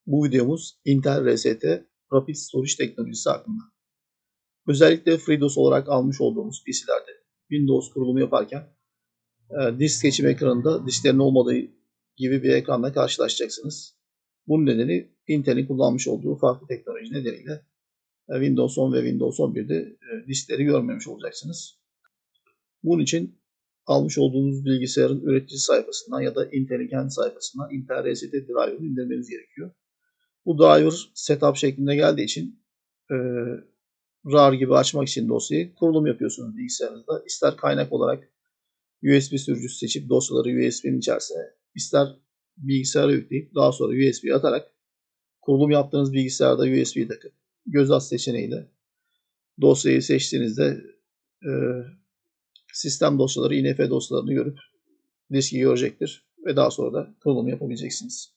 Bu videomuz Intel RST Rapid Storage teknolojisi hakkında. Özellikle FreeDOS olarak almış olduğumuz PC'lerde Windows kurulumu yaparken disk seçim ekranında disklerin olmadığı gibi bir ekranla karşılaşacaksınız. Bunun nedeni Intel'in kullanmış olduğu farklı teknoloji nedeniyle Windows 10 ve Windows 11'de diskleri görmemiş olacaksınız. Bunun için almış olduğunuz bilgisayarın üretici sayfasından ya da Intel'in kendi sayfasından Intel RST Driver'ı indirmeniz gerekiyor. Bu driver setup şeklinde geldiği için RAR gibi açmak için dosyayı kurulum yapıyorsunuz bilgisayarınızda. İster kaynak olarak USB sürücüsü seçip dosyaları USB'nin içerisine, ister bilgisayara yükleyip daha sonra USB'ye atarak kurulum yaptığınız bilgisayarda USB'yi takıp göz at seçeneğiyle dosyayı seçtiğinizde sistem dosyaları, INF dosyalarını görüp diski görecektir ve daha sonra da kurulumu yapabileceksiniz.